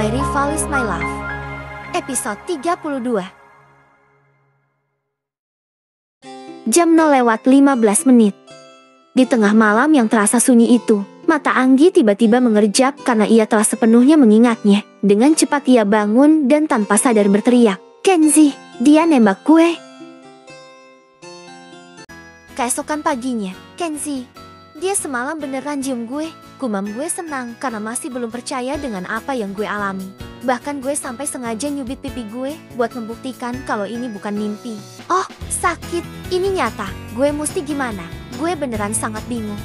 My Rival is My Love. Episode 32. Jam 0:15. Di tengah malam yang terasa sunyi itu, mata Anggi tiba-tiba mengerjap karena ia telah sepenuhnya mengingatnya. Dengan cepat ia bangun dan tanpa sadar berteriak, "Kenzie, dia nembak gue." Keesokan paginya, "Kenzie, dia semalam beneran cium gue." Gumam gue senang karena masih belum percaya dengan apa yang gue alami. Bahkan gue sampai sengaja nyubit pipi gue buat membuktikan kalau ini bukan mimpi. Oh, sakit. Ini nyata. Gue mesti gimana? Gue beneran sangat bingung.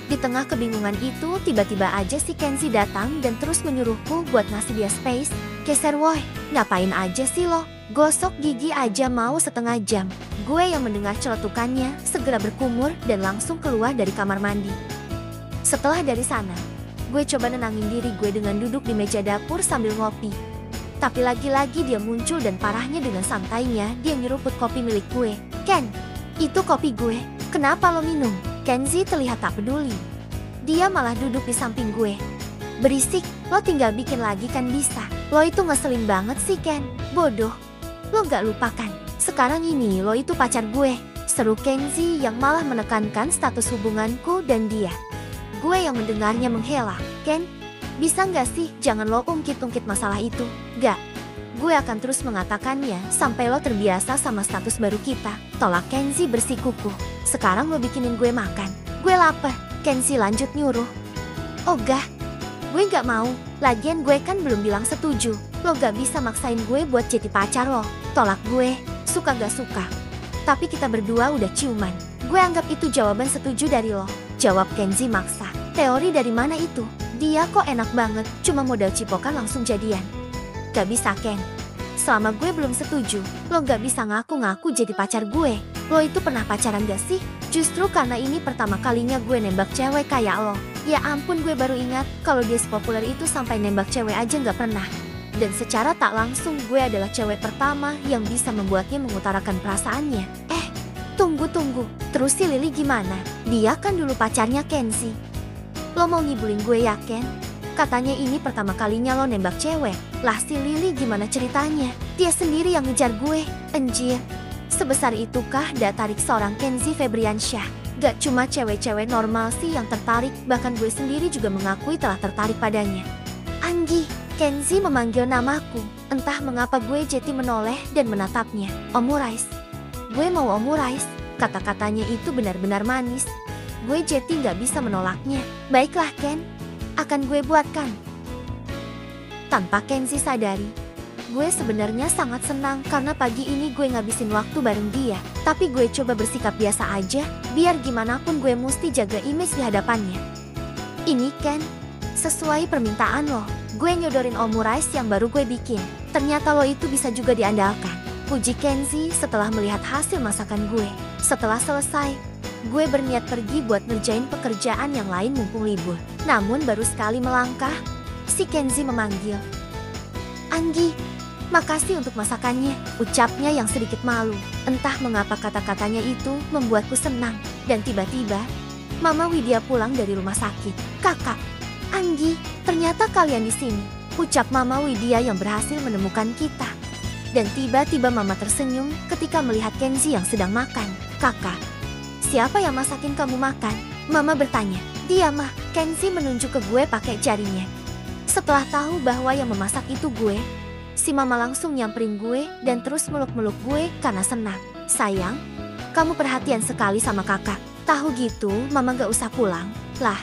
Di tengah kebingungan itu, tiba-tiba aja si Kenzie datang dan terus menyuruhku buat ngasih dia space. "Geser woy, ngapain aja sih lo? Gosok gigi aja mau setengah jam." Gue yang mendengar celetukannya segera berkumur dan langsung keluar dari kamar mandi. Setelah dari sana, gue coba nenangin diri gue dengan duduk di meja dapur sambil ngopi. Tapi lagi-lagi dia muncul dan parahnya dengan santainya dia nyeruput kopi milik gue. "Ken, itu kopi gue. Kenapa lo minum?" Kenzie terlihat tak peduli. Dia malah duduk di samping gue. "Berisik, lo tinggal bikin lagi kan bisa. Lo itu ngeselin banget sih Ken. Bodoh. Lo gak lupakan. Sekarang ini lo itu pacar gue." Seru Kenzie yang malah menekankan status hubunganku dan dia. Gue yang mendengarnya menghela. "Ken, bisa nggak sih jangan lo ungkit-ungkit masalah itu?" "Gak. Gue akan terus mengatakannya sampai lo terbiasa sama status baru kita." Tolak Kenzie bersikukuh. "Sekarang lo bikinin gue makan. Gue lapar." Kenzie lanjut nyuruh. "Oh gak, gue gak mau. Lagian gue kan belum bilang setuju. Lo gak bisa maksain gue buat jadi pacar lo." Tolak gue. "Suka gak suka. Tapi kita berdua udah ciuman. Gue anggap itu jawaban setuju dari lo." Jawab Kenzie maksa. "Teori dari mana itu? Dia kok enak banget, cuma modal cipokan langsung jadian." "Gak bisa Ken. Selama gue belum setuju, lo gak bisa ngaku-ngaku jadi pacar gue. Lo itu pernah pacaran gak sih? Justru karena ini pertama kalinya gue nembak cewek kayak lo. Ya ampun, gue baru ingat kalau dia sepopuler itu sampai nembak cewek aja gak pernah. Dan secara tak langsung gue adalah cewek pertama yang bisa membuatnya mengutarakan perasaannya." Tunggu. Terus si Lily gimana? Dia kan dulu pacarnya Kenzie. Lo mau ngibulin gue ya Ken? Katanya ini pertama kalinya lo nembak cewek. Lah si Lily gimana ceritanya? Dia sendiri yang ngejar gue. Anjir. Sebesar itukah daya tarik seorang Kenzie Febriansyah? Gak cuma cewek-cewek normal sih yang tertarik, bahkan gue sendiri juga mengakui telah tertarik padanya. "Anggi." Kenzie memanggil namaku. Entah mengapa gue jadi menoleh dan menatapnya. "Omurice. Gue mau omurice." Kata-katanya itu benar-benar manis. Gue jadi gak bisa menolaknya. "Baiklah Ken, akan gue buatkan." Tanpa Kenzie sadari, gue sebenarnya sangat senang karena pagi ini gue ngabisin waktu bareng dia. Tapi gue coba bersikap biasa aja, biar gimana pun gue mesti jaga image di hadapannya. "Ini Ken, sesuai permintaan lo, gue nyodorin omurice yang baru gue bikin. Ternyata lo itu bisa juga diandalkan." Puji Kenzie setelah melihat hasil masakan gue. Setelah selesai, gue berniat pergi buat ngerjain pekerjaan yang lain mumpung libur. Namun baru sekali melangkah, si Kenzie memanggil. "Anggi, makasih untuk masakannya." Ucapnya yang sedikit malu. Entah mengapa kata-katanya itu membuatku senang. Dan tiba-tiba, Mama Widya pulang dari rumah sakit. "Kakak, Anggi, ternyata kalian di sini." Ucap Mama Widya yang berhasil menemukan kita. Dan tiba-tiba Mama tersenyum ketika melihat Kenzie yang sedang makan. "Kakak, siapa yang masakin kamu makan?" Mama bertanya. "Dia mah." Kenzie menunjuk ke gue pakai jarinya. Setelah tahu bahwa yang memasak itu gue, si Mama langsung nyamperin gue dan terus meluk-meluk gue karena senang. "Sayang, kamu perhatian sekali sama kakak. Tahu gitu Mama gak usah pulang." "Lah,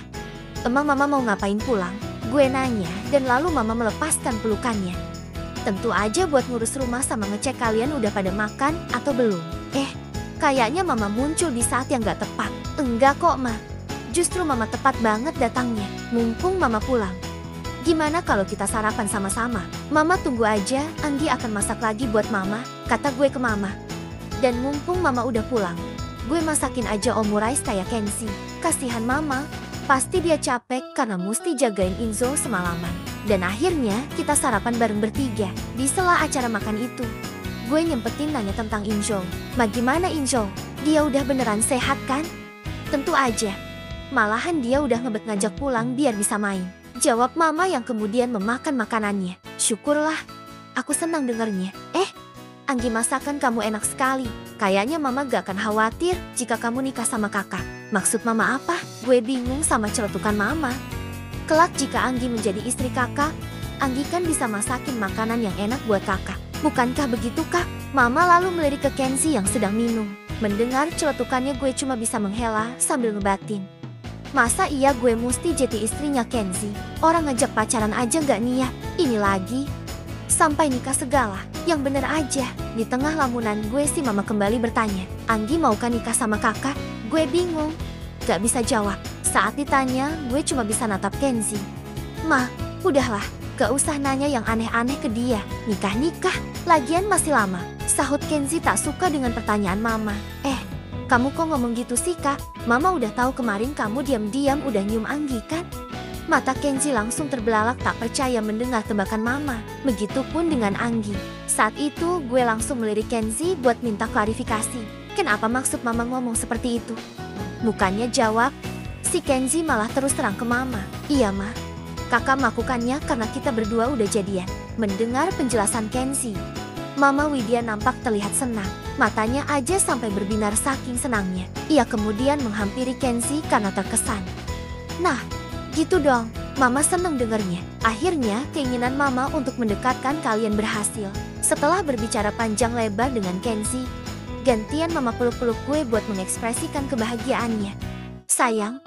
emang Mama mau ngapain pulang?" Gue nanya dan lalu Mama melepaskan pelukannya. "Tentu aja buat ngurus rumah sama ngecek kalian udah pada makan atau belum." Kayaknya Mama muncul di saat yang gak tepat. "Enggak kok Ma, justru Mama tepat banget datangnya, mumpung Mama pulang. Gimana kalau kita sarapan sama-sama? Mama tunggu aja, Anggi akan masak lagi buat Mama," kata gue ke Mama. Dan mumpung Mama udah pulang, gue masakin aja omurice kayak Kenzie. Kasihan Mama, pasti dia capek karena mesti jagain Inzo semalaman. Dan akhirnya kita sarapan bareng bertiga. Di sela acara makan itu, gue nyempetin nanya tentang Inzo. "Ma, gimana Inzo? Dia udah beneran sehat kan?" "Tentu aja. Malahan dia udah ngebet ngajak pulang biar bisa main." Jawab mama yang kemudian memakan makanannya. Syukurlah, aku senang dengarnya. Anggi, masakan kamu enak sekali. Kayaknya mama gak akan khawatir jika kamu nikah sama kakak. Maksud mama apa? Gue bingung sama celetukan mama. Kelak jika Anggi menjadi istri kakak, Anggi kan bisa masakin makanan yang enak buat kakak. Bukankah begitu kak? Mama lalu melirik ke Kenzi yang sedang minum. Mendengar celetukannya gue cuma bisa menghela sambil ngebatin. Masa iya gue mesti jadi istrinya Kenzi? Orang ngajak pacaran aja gak niat, ini lagi sampai nikah segala. Yang bener aja. Di tengah lamunan gue si mama kembali bertanya, Anggi maukah nikah sama kakak? Gue bingung, gak bisa jawab. Saat ditanya, gue cuma bisa natap Kenzi. Ma, udahlah, gak usah nanya yang aneh-aneh ke dia. Nikah-nikah, lagian masih lama. Sahut Kenzi tak suka dengan pertanyaan mama. Kamu kok ngomong gitu sih kak? Mama udah tahu kemarin kamu diam-diam udah nyium Anggi kan? Mata Kenzi langsung terbelalak tak percaya mendengar tebakan mama. Begitupun dengan Anggi. Saat itu gue langsung melirik Kenzi buat minta klarifikasi. Kenapa maksud mama ngomong seperti itu? Bukannya jawab, si Kenzi malah terus terang ke mama. Iya ma, kakak melakukannya karena kita berdua udah jadian. Mendengar penjelasan Kenzi, Mama Widya nampak terlihat senang. Matanya aja sampai berbinar saking senangnya. Ia kemudian menghampiri Kenzi karena terkesan. Nah, gitu dong, Mama seneng dengernya. Akhirnya keinginan Mama untuk mendekatkan kalian berhasil. Setelah berbicara panjang lebar dengan Kenzi, gantian Mama peluk-peluk gue buat mengekspresikan kebahagiaannya. Sayang,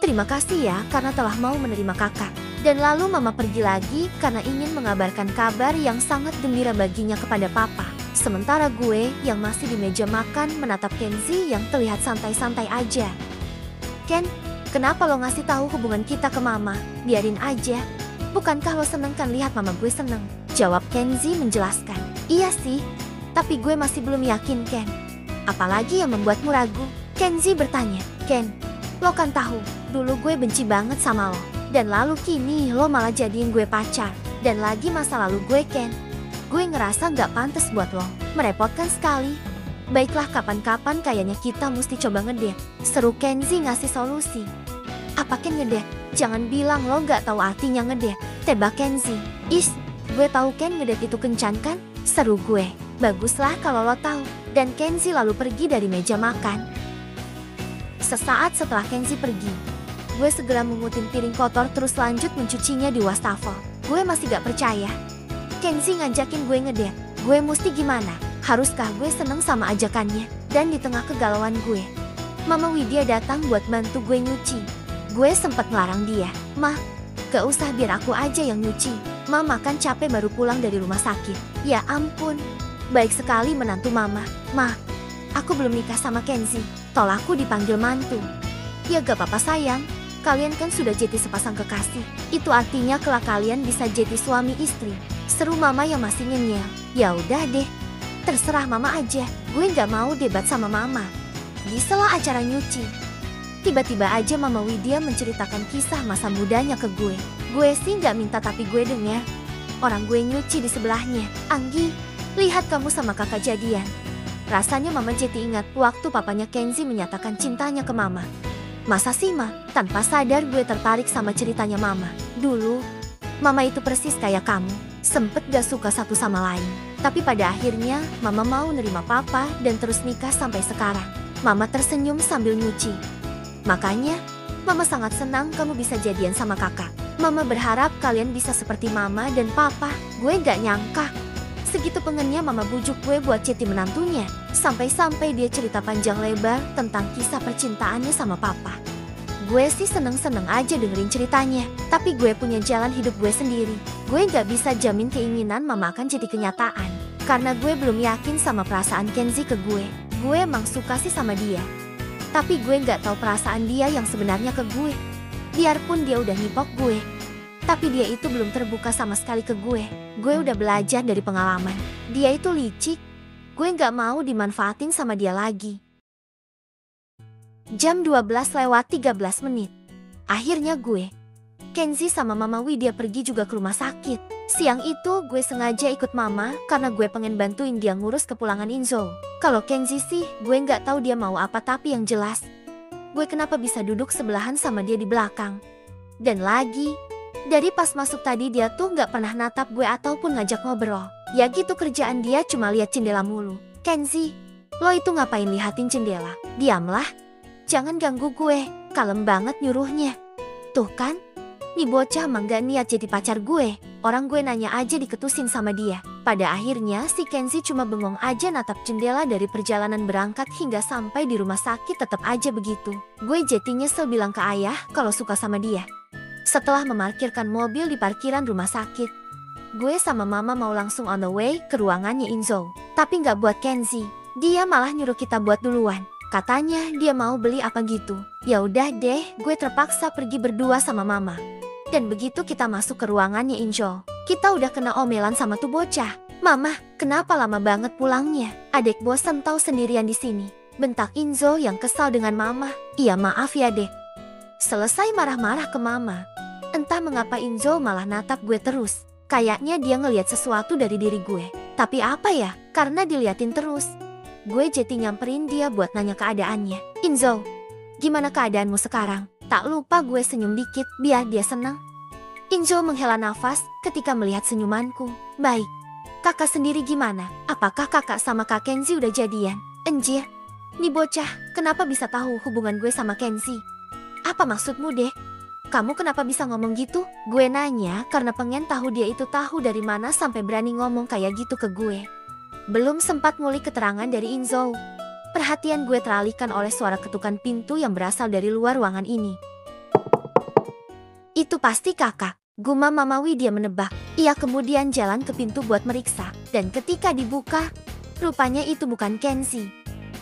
terima kasih ya karena telah mau menerima kakak. Dan lalu Mama pergi lagi karena ingin mengabarkan kabar yang sangat gembira baginya kepada Papa. Sementara gue yang masih di meja makan menatap Kenzi yang terlihat santai-santai aja. Ken, kenapa lo ngasih tahu hubungan kita ke Mama? Biarin aja. Bukankah lo seneng kan lihat Mama gue seneng? Jawab Kenzi menjelaskan. Iya sih, tapi gue masih belum yakin Ken. Apalagi yang membuatmu ragu? Kenzi bertanya. Ken, lo kan tahu, dulu gue benci banget sama lo. Dan lalu kini lo malah jadiin gue pacar. Dan lagi masa lalu gue Ken, gue ngerasa gak pantas buat lo. Merepotkan sekali. Baiklah kapan-kapan kayaknya kita mesti coba ngedate. Seru Kenzi ngasih solusi. Apa Ken ngedate? Jangan bilang lo gak tahu artinya ngedate. Tebak Kenzi. Gue tahu Ken ngedate itu kencan kan? Seru gue. Baguslah kalau lo tahu. Dan Kenzi lalu pergi dari meja makan. Sesaat setelah Kenzi pergi, gue segera mengutin piring kotor terus lanjut mencucinya di wastafel. Gue masih gak percaya. Kenzi ngajakin gue ngedate. Gue mesti gimana? Haruskah gue seneng sama ajakannya? Dan di tengah kegalauan gue, Mama Widya datang buat bantu gue nyuci. Gue sempet ngelarang dia. Ma, gak usah biar aku aja yang nyuci. Mama kan capek baru pulang dari rumah sakit. Ya ampun. Baik sekali menantu Mama. Ma, aku belum nikah sama Kenzi. Tolakku dipanggil mantu. Ya gak apa-apa sayang. Kalian kan sudah jadi sepasang kekasih. Itu artinya kelak kalian bisa jadi suami istri. Seru Mama yang masih ngenyel. Ya udah deh, terserah Mama aja. Gue gak mau debat sama Mama. Di sela acara nyuci, tiba-tiba aja Mama Widya menceritakan kisah masa mudanya ke gue. Gue sih gak minta tapi gue dengar. Orang gue nyuci di sebelahnya. Anggi, lihat kamu sama kakak jadian. Rasanya Mama jadi ingat waktu papanya Kenzi menyatakan cintanya ke Mama. Masa sih Ma? Tanpa sadar gue tertarik sama ceritanya Mama. Dulu, Mama itu persis kayak kamu. Sempet gak suka satu sama lain. Tapi pada akhirnya, Mama mau nerima Papa dan terus nikah sampai sekarang. Mama tersenyum sambil nyuci. Makanya, Mama sangat senang kamu bisa jadian sama kakak. Mama berharap kalian bisa seperti Mama dan Papa. Gue gak nyangka. Segitu pengennya Mama bujuk gue buat jadi menantunya. Sampai-sampai dia cerita panjang lebar tentang kisah percintaannya sama Papa. Gue sih seneng-seneng aja dengerin ceritanya. Tapi gue punya jalan hidup gue sendiri. Gue gak bisa jamin keinginan Mama akan jadi kenyataan. Karena gue belum yakin sama perasaan Kenzi ke gue. Gue emang suka sih sama dia. Tapi gue gak tahu perasaan dia yang sebenarnya ke gue. Biarpun dia udah nipok gue, tapi dia itu belum terbuka sama sekali ke gue. Gue udah belajar dari pengalaman. Dia itu licik. Gue gak mau dimanfaatin sama dia lagi. Jam 12:13. Akhirnya gue, Kenzi sama Mama Widya pergi juga ke rumah sakit. Siang itu gue sengaja ikut Mama karena gue pengen bantuin dia ngurus kepulangan Inzo. Kalau Kenzi sih gue gak tahu dia mau apa, tapi yang jelas gue kenapa bisa duduk sebelahan sama dia di belakang. Dan lagi, Dari pas masuk tadi dia tuh gak pernah natap gue ataupun ngajak ngobrol. Ya gitu kerjaan dia cuma lihat jendela mulu. Kenzie, lo itu ngapain lihatin jendela? Diamlah. Jangan ganggu gue. Kalem banget nyuruhnya. Tuh kan? Nih bocah emang gak niat jadi pacar gue. Orang gue nanya aja diketusin sama dia. Pada akhirnya si Kenzie cuma bengong aja natap jendela dari perjalanan berangkat hingga sampai di rumah sakit tetap aja begitu. Gue jadi nyesel bilang ke ayah kalau suka sama dia. Setelah memarkirkan mobil di parkiran rumah sakit, gue sama mama mau langsung on the way ke ruangannya Inzo. Tapi gak buat Kenzie. Dia malah nyuruh kita buat duluan. Katanya dia mau beli apa gitu. Ya udah deh, gue terpaksa pergi berdua sama mama. Dan begitu kita masuk ke ruangannya Inzo, kita udah kena omelan sama tuh bocah. Mama, kenapa lama banget pulangnya? Adek bosan tahu sendirian di sini. Bentak Inzo yang kesal dengan mama. Iya maaf ya dek. Selesai marah-marah ke mama, entah mengapa Inzo malah natap gue terus. Kayaknya dia ngelihat sesuatu dari diri gue. Tapi apa ya? Karena diliatin terus. Gue jadi nyamperin dia buat nanya keadaannya. Inzo, gimana keadaanmu sekarang? Tak lupa gue senyum dikit biar dia senang. Inzo menghela nafas ketika melihat senyumanku. Baik. Kakak sendiri gimana? Apakah kakak sama Kak Kenzie udah jadian? Anjir. Nih bocah, kenapa bisa tahu hubungan gue sama Kenzie? Apa maksudmu deh? Kamu kenapa bisa ngomong gitu? Gue nanya karena pengen tahu dia itu tahu dari mana sampai berani ngomong kayak gitu ke gue. Belum sempat ngulik keterangan dari Inzo. Perhatian gue teralihkan oleh suara ketukan pintu yang berasal dari luar ruangan ini. Itu pasti kakak, gumam Mama Widya menebak. Ia kemudian jalan ke pintu buat meriksa. Dan ketika dibuka, rupanya itu bukan Kenzie.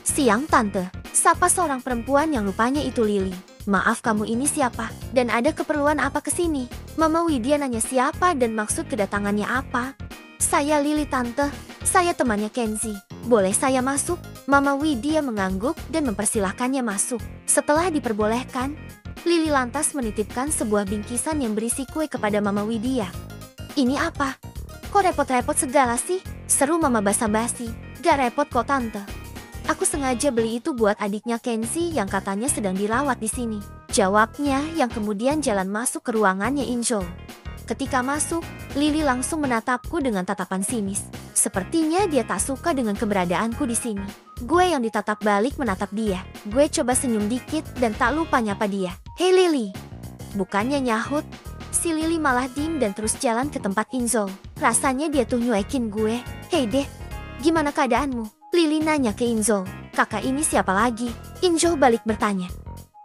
Siang tante, sapa seorang perempuan yang rupanya itu Lily. Maaf kamu ini siapa? Dan ada keperluan apa kesini? Mama Widya nanya siapa dan maksud kedatangannya apa? Saya Lily tante, saya temannya Kenzie. Boleh saya masuk? Mama Widya mengangguk dan mempersilahkannya masuk. Setelah diperbolehkan, Lily lantas menitipkan sebuah bingkisan yang berisi kue kepada Mama Widya. Ini apa? Kok repot-repot segala sih? Seru Mama basa-basi. Gak repot kok tante. Aku sengaja beli itu buat adiknya Kenzie yang katanya sedang dirawat di sini. Jawabnya yang kemudian jalan masuk ke ruangannya Inzo. Ketika masuk, Lily langsung menatapku dengan tatapan sinis. Sepertinya dia tak suka dengan keberadaanku di sini. Gue yang ditatap balik menatap dia. Gue coba senyum dikit dan tak lupa nyapa dia. Hey Lily. Bukannya nyahut, si Lily malah diem dan terus jalan ke tempat Inzo. Rasanya dia tuh nyuekin gue. Hey deh, gimana keadaanmu? Lily nanya ke Inzo. Kakak ini siapa lagi? Inzo balik bertanya.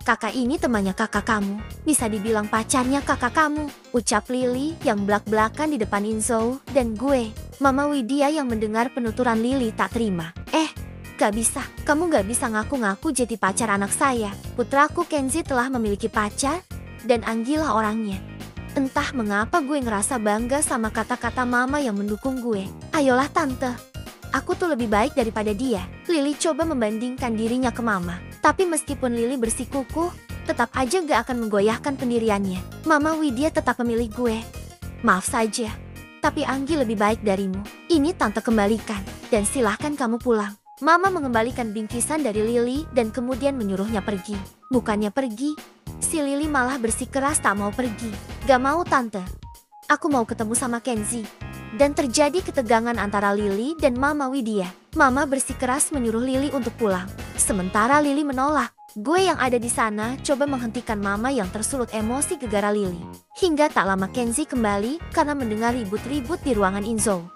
Kakak ini temannya kakak kamu. Bisa dibilang pacarnya kakak kamu. Ucap Lily yang belak-belakan di depan Inzo dan gue. Mama Widya yang mendengar penuturan Lily tak terima. Gak bisa. Kamu gak bisa ngaku-ngaku jadi pacar anak saya. Putraku Kenzie telah memiliki pacar dan Anggila orangnya. Entah mengapa gue ngerasa bangga sama kata-kata mama yang mendukung gue. Ayolah tante. Aku tuh lebih baik daripada dia. Lily coba membandingkan dirinya ke mama. Tapi meskipun Lily bersikukuh, tetap aja gak akan menggoyahkan pendiriannya. Mama Widya tetap memilih gue. Maaf saja, tapi Anggi lebih baik darimu. Ini tante kembalikan, dan silahkan kamu pulang. Mama mengembalikan bingkisan dari Lily dan kemudian menyuruhnya pergi. Bukannya pergi, si Lily malah bersikeras tak mau pergi. Gak mau tante, aku mau ketemu sama Kenzie. Dan terjadi ketegangan antara Lily dan Mama Widya. Mama bersikeras menyuruh Lily untuk pulang. Sementara Lily menolak. Gue yang ada di sana coba menghentikan Mama yang tersulut emosi gegara Lily. Hingga tak lama Kenzie kembali karena mendengar ribut-ribut di ruangan Inzo.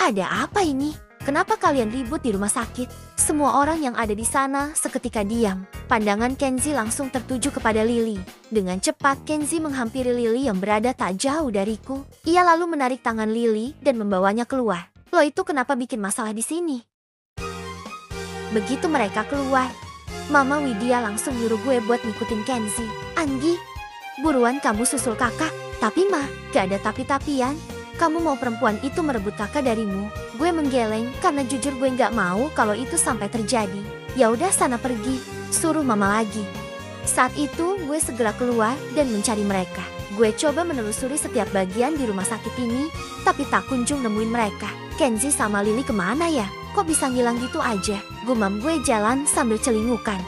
Ada apa ini? Kenapa kalian ribut di rumah sakit? Semua orang yang ada di sana seketika diam. Pandangan Kenzie langsung tertuju kepada Lily. Dengan cepat Kenzie menghampiri Lily yang berada tak jauh dariku. Ia lalu menarik tangan Lily dan membawanya keluar. Lo itu kenapa bikin masalah di sini? Begitu mereka keluar, Mama Widya langsung nyuruh gue buat ngikutin Kenzie. Anggi, buruan kamu susul kakak. Tapi mah, gak ada tapi-tapian. Kamu mau perempuan itu merebut kakak darimu. Gue menggeleng karena jujur gue gak mau kalau itu sampai terjadi. Ya udah sana pergi, suruh mama lagi. Saat itu gue segera keluar dan mencari mereka. Gue coba menelusuri setiap bagian di rumah sakit ini, tapi tak kunjung nemuin mereka. Kenzie sama Lily kemana ya? Kok bisa ngilang gitu aja? Gumam gue jalan sambil celingukan.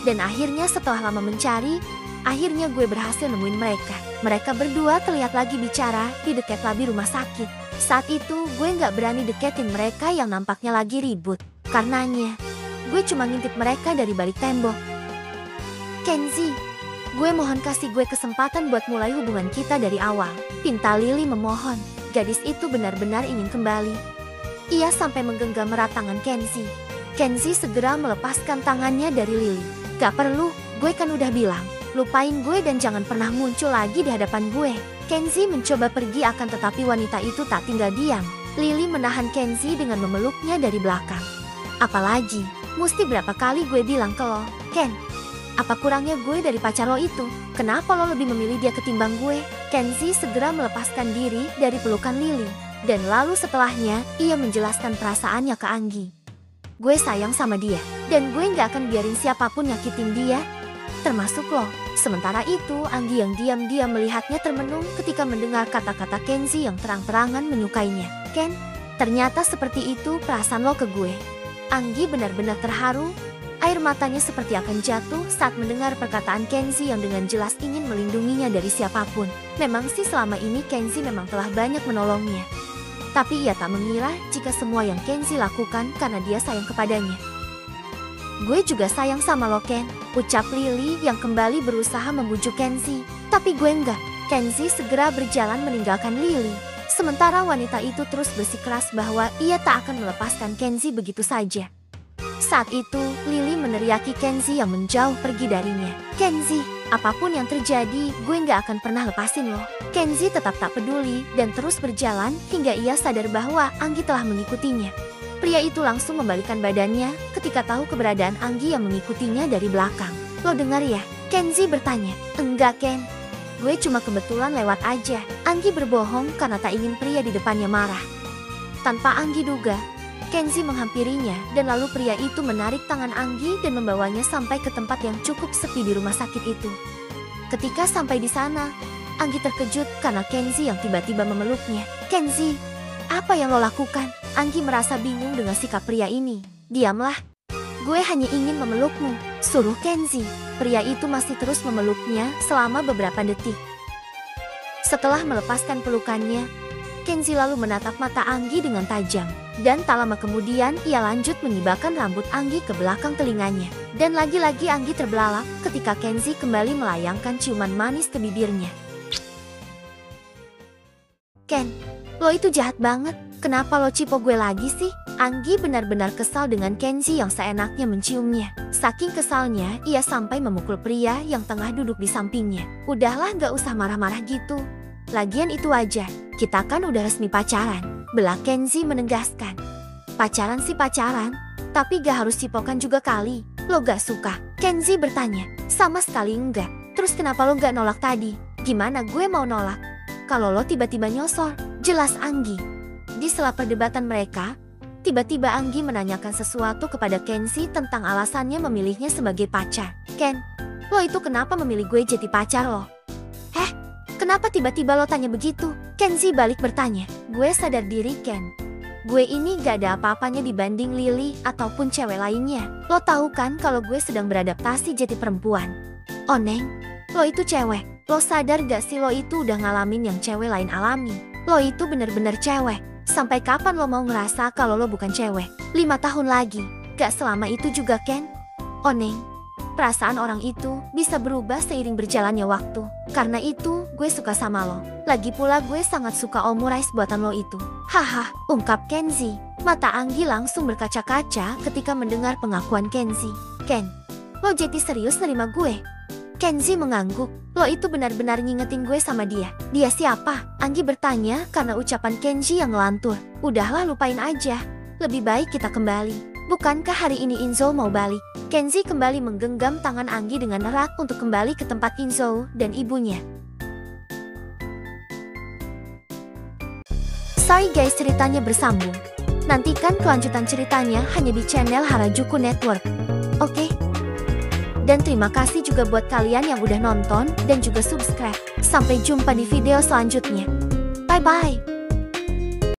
Dan akhirnya setelah lama mencari, akhirnya gue berhasil nemuin mereka. Mereka berdua terlihat lagi bicara di dekat lobi rumah sakit. Saat itu gue nggak berani deketin mereka yang nampaknya lagi ribut. Karenanya, gue cuma ngintip mereka dari balik tembok. Kenzie, gue mohon kasih gue kesempatan buat mulai hubungan kita dari awal. Pinta Lily memohon. Gadis itu benar-benar ingin kembali. Ia sampai menggenggam erat tangan Kenzie. Kenzie segera melepaskan tangannya dari Lily. Gak perlu, gue kan udah bilang. Lupain gue dan jangan pernah muncul lagi di hadapan gue. Kenzie mencoba pergi akan tetapi wanita itu tak tinggal diam. Lily menahan Kenzie dengan memeluknya dari belakang. Apalagi, mesti berapa kali gue bilang ke lo, Ken, apa kurangnya gue dari pacar lo itu? Kenapa lo lebih memilih dia ketimbang gue? Kenzie segera melepaskan diri dari pelukan Lily. Dan lalu setelahnya, ia menjelaskan perasaannya ke Anggi. Gue sayang sama dia, dan gue gak akan biarin siapapun nyakitin dia, termasuk lo. Sementara itu, Anggi yang diam-diam melihatnya termenung ketika mendengar kata-kata Kenzie yang terang-terangan menyukainya. Ken, ternyata seperti itu perasaan lo ke gue. Anggi benar-benar terharu. Air matanya seperti akan jatuh saat mendengar perkataan Kenzie yang dengan jelas ingin melindunginya dari siapapun. Memang sih selama ini Kenzie memang telah banyak menolongnya. Tapi ia tak mengira jika semua yang Kenzie lakukan karena dia sayang kepadanya. Gue juga sayang sama lo Ken, ucap Lily yang kembali berusaha membujuk Kenzie. Tapi gue enggak. Kenzie segera berjalan meninggalkan Lily. Sementara wanita itu terus bersikeras bahwa ia tak akan melepaskan Kenzie begitu saja. Saat itu, Lily meneriaki Kenzie yang menjauh pergi darinya. Kenzie, apapun yang terjadi, gue nggak akan pernah lepasin lo. Kenzie tetap tak peduli dan terus berjalan hingga ia sadar bahwa Anggi telah mengikutinya. Pria itu langsung membalikkan badannya ketika tahu keberadaan Anggi yang mengikutinya dari belakang. Lo dengar ya? Kenzie bertanya. Enggak Ken, gue cuma kebetulan lewat aja. Anggi berbohong karena tak ingin pria di depannya marah. Tanpa Anggi duga, Kenzie menghampirinya dan lalu pria itu menarik tangan Anggi dan membawanya sampai ke tempat yang cukup sepi di rumah sakit itu. Ketika sampai di sana, Anggi terkejut karena Kenzie yang tiba-tiba memeluknya. Kenzie, apa yang lo lakukan? Anggi merasa bingung dengan sikap pria ini. Diamlah, gue hanya ingin memelukmu, suruh Kenzie. Pria itu masih terus memeluknya selama beberapa detik. Setelah melepaskan pelukannya, Kenzie lalu menatap mata Anggi dengan tajam. Dan tak lama kemudian ia lanjut mengibarkan rambut Anggi ke belakang telinganya. Dan lagi-lagi Anggi terbelalak ketika Kenzie kembali melayangkan ciuman manis ke bibirnya. Ken, lo itu jahat banget. Kenapa lo cipo gue lagi sih? Anggi benar-benar kesal dengan Kenzie yang seenaknya menciumnya. Saking kesalnya, ia sampai memukul pria yang tengah duduk di sampingnya. Udahlah gak usah marah-marah gitu. Lagian itu aja, kita kan udah resmi pacaran. Belah Kenzie menegaskan. Pacaran sih pacaran, tapi gak harus cipokan juga kali. Lo gak suka? Kenzie bertanya. Sama sekali enggak. Terus kenapa lo gak nolak tadi? Gimana gue mau nolak kalau lo tiba-tiba nyosor? Jelas Anggi. Di sela perdebatan mereka, tiba-tiba Anggi menanyakan sesuatu kepada Kenzie tentang alasannya memilihnya sebagai pacar. Ken, lo itu kenapa memilih gue jadi pacar lo? Kenapa tiba-tiba lo tanya begitu? Kenzie balik bertanya. Gue sadar diri Ken. Gue ini gak ada apa-apanya dibanding Lily ataupun cewek lainnya. Lo tahu kan kalau gue sedang beradaptasi jadi perempuan. Oh Neng, lo itu cewek. Lo sadar gak sih lo itu udah ngalamin yang cewek lain alami? Lo itu bener-bener cewek. Sampai kapan lo mau ngerasa kalau lo bukan cewek? 5 tahun lagi. Gak selama itu juga Ken. Oh Neng, perasaan orang itu bisa berubah seiring berjalannya waktu. Karena itu, gue suka sama lo. Lagi pula gue sangat suka omurice buatan lo itu. Haha, ungkap Kenzie. Mata Anggi langsung berkaca-kaca ketika mendengar pengakuan Kenzie. Ken, lo jadi serius nerima gue? Kenzie mengangguk. Lo itu benar-benar ngingetin gue sama dia. Dia siapa? Anggi bertanya karena ucapan Kenzie yang ngelantur. Udahlah lupain aja. Lebih baik kita kembali. Bukankah hari ini Inzo mau balik? Kenzie kembali menggenggam tangan Anggi dengan erat untuk kembali ke tempat Inzo dan ibunya. Sorry guys, ceritanya bersambung. Nantikan kelanjutan ceritanya hanya di channel Harajuku Network. Oke? Dan terima kasih juga buat kalian yang udah nonton dan juga subscribe. Sampai jumpa di video selanjutnya. Bye-bye.